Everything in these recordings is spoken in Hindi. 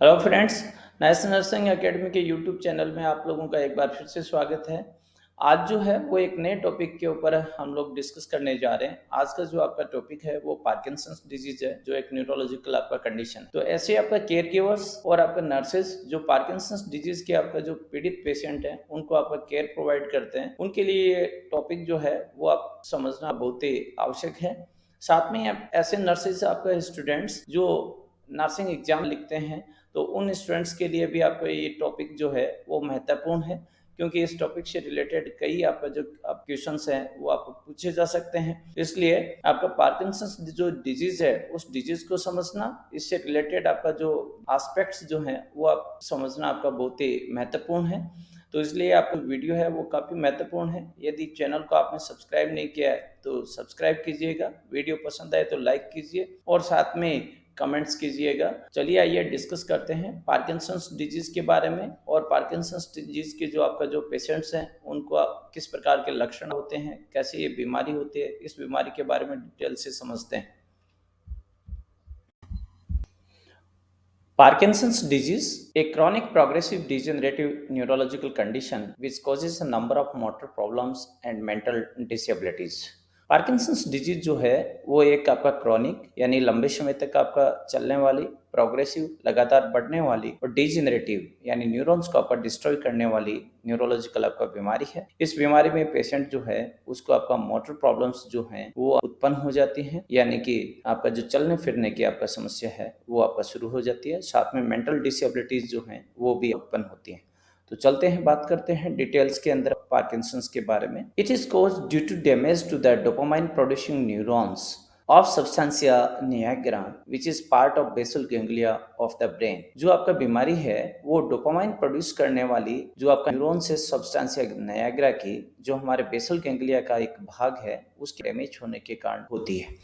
Hello friends, national nursing academy के यूट्यूब चैनल में आप लोगों का एक बार फिर से स्वागत है। आज जो है वो एक नए टॉपिक के ऊपर हम लोग डिस्कस करने जा रहे हैं। आज का जो आपका टॉपिक है वो पार्किंसंस डिजीज है, जो एक न्यूरोलॉजिकल आपका कंडीशन। तो ऐसे आपका केयर गिवर्स और आपका नर्सेज जो पार्किंसंस डिजीज के आपका जो पीड़ित पेशेंट है उनको आपका केयर प्रोवाइड करते हैं, उनके लिए ये टॉपिक जो है वो आप समझना बहुत ही आवश्यक है। साथ में आप ऐसे नर्सेज आपका स्टूडेंट्स जो नर्सिंग एग्जाम लिखते हैं, तो उन स्टूडेंट्स के लिए भी आपका ये टॉपिक जो है वो महत्वपूर्ण है, क्योंकि इस टॉपिक से रिलेटेड कई आपका जो आप क्वेश्चंस हैं वो आपको पूछे जा सकते हैं। इसलिए आपका पार्किंसंस जो डिजीज है उस डिजीज को समझना, इससे रिलेटेड आपका जो एस्पेक्ट्स जो हैं वो आप समझना आपका बहुत ही महत्वपूर्ण है। तो इसलिए आपका वीडियो है वो काफ़ी महत्वपूर्ण है। यदि चैनल को आपने सब्सक्राइब नहीं किया है तो सब्सक्राइब कीजिएगा, वीडियो पसंद आए तो लाइक कीजिए और साथ में कमेंट्स कीजिएगा। चलिए आइए डिस्कस करते हैं पार्किंसंस डिजीज के बारे में, और पार्किंसंस डिजीज के जो आपका जो पेशेंट्स हैं उनको किस प्रकार के लक्षण होते हैं, कैसे ये बीमारी होती है, इस बीमारी के बारे में डिटेल से समझते हैं। Parkinson's disease, a chronic progressive degenerative neurological condition which causes a number of motor problems and mental disabilities. Parkinson's disease जो है वो एक आपका क्रॉनिक यानी लंबे समय तक आपका चलने वाली, प्रोग्रेसिव लगातार बढ़ने वाली, और डिजेनरेटिव यानी न्यूरॉन्स को आपका डिस्ट्रॉय करने वाली न्यूरोलॉजिकल आपका बीमारी है। इस बीमारी में पेशेंट जो है उसको आपका मोटर प्रॉब्लम्स जो हैं वो उत्पन्न हो जाती हैं, यानी कि आपका जो चलने फिरने की आपका समस्या है वो आपका शुरू हो जाती है। साथ में मेंटल डिसेबिलिटीज जो हैं वो भी उत्पन्न होती हैं। तो चलते हैं, बात करते हैं डिटेल्स के अंदर पार्किंसंस के बारे में। It is cause due to damage to the dopamine producing neurons of substantia nigra which is part of basal ganglia of the brain. जो आपका बीमारी है वो डोपामाइन प्रोड्यूस करने वाली जो आपका न्यूरॉन्स है सब्सटेंसिया निग्रा की, जो हमारे बेसल गैंग्लिया का एक भाग है, उसके डैमेज होने के कारण होती है।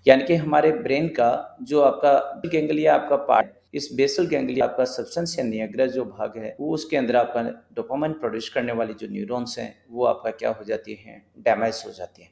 यानी कि हमारे ब्रेन का जो आपका गैंग्लिया आपका पार्ट, इस बेसल गैंग्लिया आपका सब्सटेंसिया निग्रा जो भाग है वो उसके अंदर आपका डोपामाइन प्रोड्यूस करने वाली जो न्यूरॉन्स हैं वो आपका क्या हो जाती हैं, डैमेज हो जाती हैं।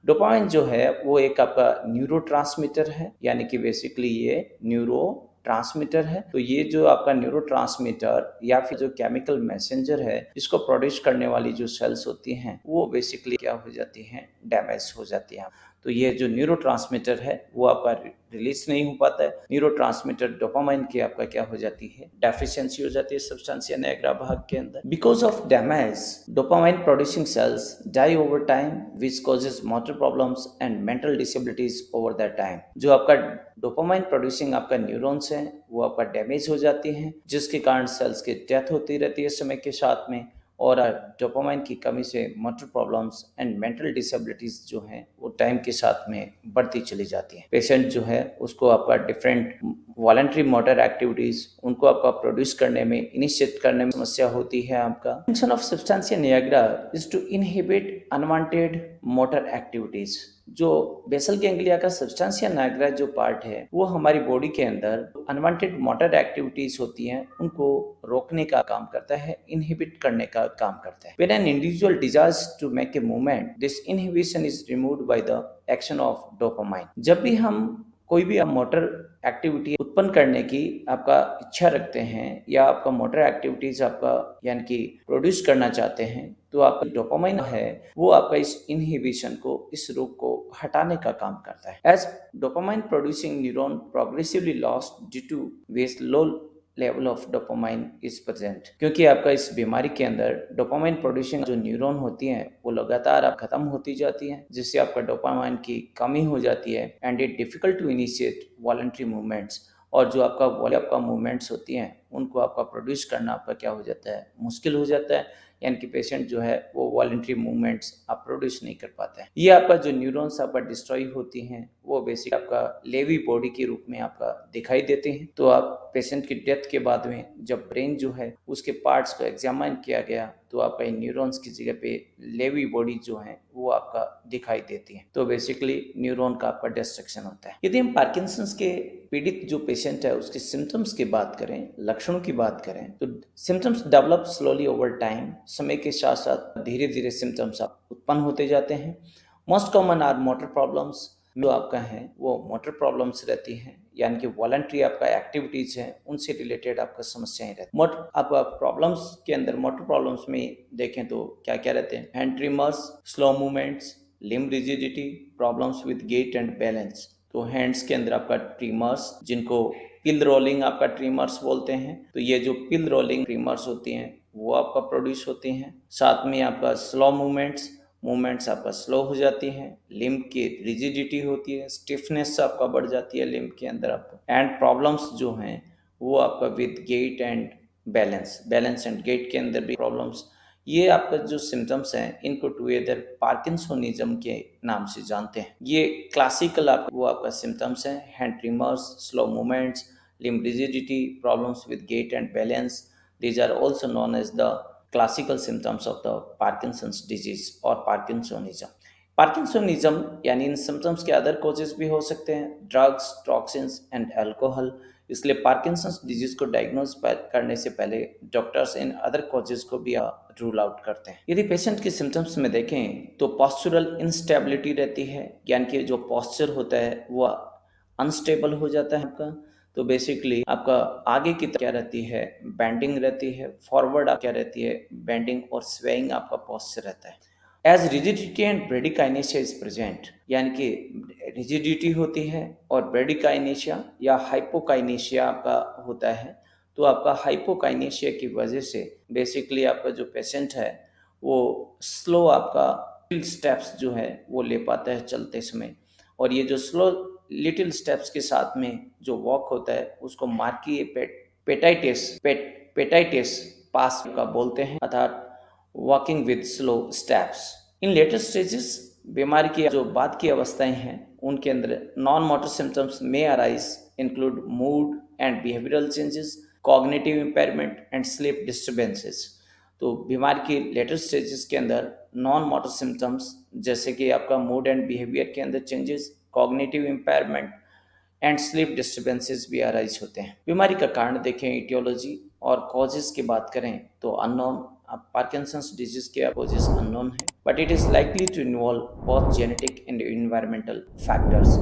डोपामाइन जो है वो एक आपका न्यूरोट्रांसमीटर है, यानी कि बेसिकली ये न्यूरो ट्रांसमीटर है। तो ये जो आपका न्यूरोट्रांसमीटर या फिर जो केमिकल मैसेंजर है, इसको प्रोड्यूस करने वाली जो सेल्स होती हैं वो बेसिकली क्या हो जाती हैं, डैमेज हो जाती हैं। तो ये जो न्यूरोट्रांसमीटर है वो आपका रिलीज नहीं हो पाता है। न्यूरोट्रांसमीटर डोपामाइन की आपका क्या हो जाती है, डेफिशिएंसी हो जाती है सब्सटेंसिया निग्रा भाग के अंदर। Because of damage dopamine producing cells die over time which causes motor problems and mental disabilities over that time. जो आपका डोपामाइन प्रोड्यूसिंग आपका न्यूरॉन्स हैं वो आपका डैमेज हो जाती हैं, जिसके कारण सेल्स की डेथ होती रहती है समय के साथ में, और डोपामाइन की कमी से motor problems and mental disabilities जो हैं वो टाइम के साथ में बढ़ती चली जाती हैं। पेशेंट जो है उसको आपका डिफरेंट वॉलंटरी मोटर एक्टिविटीज उनको आपका प्रोड्यूस करने में, इनिशिएट करने में समस्या होती है। आपका function of substantia nigra is to inhibit unwanted motor activities. जो बेसल गैंग्लिया का सब्सटेंसिया निग्रा जो पार्ट है वो हमारी बॉडी के अंदर अनवांटेड मोटर एक्टिविटीज होती हैं उनको रोकने का काम करता है, इनहिबिट करने का काम करता है। When an individual desires to make a movement, this inhibition is removed by the action of dopamine. जब भी हम कोई भी मोटर एक्टिविटी उत्पन्न करने की आपका इच्छा रखते हैं या आपका मोटर एक्टिविटीज आपका यानी कि प्रोड्यूस करना चाहते हैं, तो आपका डोपामाइन है वो आपका इस इनहिबिशन को, इस रोग को हटाने का काम करता है। As dopamine producing neuron progressively lost due to waste low level of dopamine is present. क्योंकि आपका इस बीमारी के अंदर डोपामाइन प्रोड्यूसिंग जो न्यूरॉन होती हैं वो लगातार आप खत्म होती जाती हैं, जिससे आपका डोपामाइन की कमी हो जाती है and it difficult to initiate voluntary movements. और जो आपका मूवमेंट्स होती हैं उनको आपका प्रोड्यूस करना आपका क्या हो जाता है, मुश्किल हो जाता है। यानी कि पेशेंट जो है वो वॉलंटरी मूवमेंट्स आप प्रोड्यूस नहीं कर पाते हैं। ये आपका जो न्यूरॉन्स आपका डिस्ट्रॉय होती हैं वो बेसिक आपका लेवी बॉडी के रूप में आपका दिखाई देते हैं। तो आप पेशेंट की डेथ के बाद में जब ब्रेन जो है उसके पार्ट्स को एग्जामाइन किया गया तो आपका इन न्यूरॉन्स की जगह पे लेवी बॉडी जो है वो आपका दिखाई देती है। तो बेसिकली न्यूरॉन का आपका डिस्ट्रक्शन होता है। यदि हम पार्किंसंस के पीड़ित जो पेशेंट है उसके सिम्टम्स की बात करें, लक्षणों की बात करें, तो symptoms develop slowly over time. समय के साथ साथ धीरे धीरे सिम्टम्स उत्पन्न होते जाते हैं। Most common are motor problems, जो आपका है वो मोटर प्रॉब्लम्स रहती हैं, यानी कि वॉलंटरी आपका एक्टिविटीज हैं उनसे रिलेटेड आपका समस्याएं रहती हैं। मोटर आप प्रॉब्लम्स के अंदर मोटर प्रॉब्लम्स में देखें तो क्या क्या रहते हैं? Hand tremors, slow movements, limb rigidity, problems with gait and balance. तो हैंड्स के अंदर आपका ट्रिमर्स, जिनको पिल रोलिंग आपका ट्रिमर्स बोलते हैं, तो ये जो पिल रोलिंग ट्रिमर्स होती हैं वो आपका प्रोड्यूस होती हैं। साथ में आपका स्लो मूवमेंट्स आपका स्लो हो जाती हैं, लिम्ब की रिजिडिटी होती है, स्टिफनेस आपका बढ़ जाती है लिम्ब के अंदर आपका, एंड प्रॉब्लम्स जो हैं वो आपका with gait and balance and gait के अंदर भी प्रॉब्लम्स। ये आपका जो सिम्टम्स हैं इनको टुगेदर पार्किंसोनिज्म के नाम से जानते हैं। ये क्लासिकल आपका वो आपका सिम्टम्स हैं, hand tremors, slow movements, limb rigidity, problems with gait and balance. These are also known as the classical symptoms of the Parkinson's disease or Parkinsonism. Parkinsonism यानी इन सिम्टम्स के अदर कॉजेज भी हो सकते हैं, ड्रग्स, टॉक्सिन्स एंड अल्कोहल। इसलिए पार्किंसंस डिजीज को डायग्नोज करने से पहले डॉक्टर्स इन अदर कॉजेज को भी रूल आउट करते हैं। यदि पेशेंट के सिम्टम्स में देखें तो पॉस्चरल इंस्टेबिलिटी रहती है, यानी कि जो पॉस्चर होता है वो अनस्टेबल हो जाता है आपका। तो बेसिकली आपका आगे की क्या रहती है? बेंडिंग रहती है, फॉरवर्ड क्या रहती है? बेंडिंग और स्वेइंग आपका पॉस्चर रहता है। As rigidity and bradykinesia is present, यानी कि रिजिडिटी होती है और ब्रेडिकाइनेशिया या हाइपोकाइनेशिया आपका होता है। तो आपका हाइपोकाइनेशिया की वजह से बेसिकली आपका जो पेशेंट है वो स्लो आपका स्टेप्स जो है वो ले पाता है चलते समय, और ये जो स्लो लिटिल स्टेप्स के साथ में जो वॉक होता है उसको मार्की पेटाइटिस पास का बोलते हैं, अर्थात walking with slow steps. In later stages बीमारी की जो बाद की अवस्थाएं हैं उनके अंदर नॉन मोटर सिम्टम्स में arise include mood and behavioural changes, cognitive impairment and sleep disturbances. तो बीमारी की लेटर स्टेजेस के अंदर नॉन मोटर सिम्टम्स जैसे कि आपका मूड एंड बिहेवियर के अंदर changes, cognitive impairment and sleep disturbances भी अराइज होते हैं। बीमारी का कारण देखें, इटियोलॉजी और कॉजेज की बात करें तो अननोन। पार्किंसंस डिजीज के कॉजेज अननोन है, but it is likely to involve both genetic and environmental factors.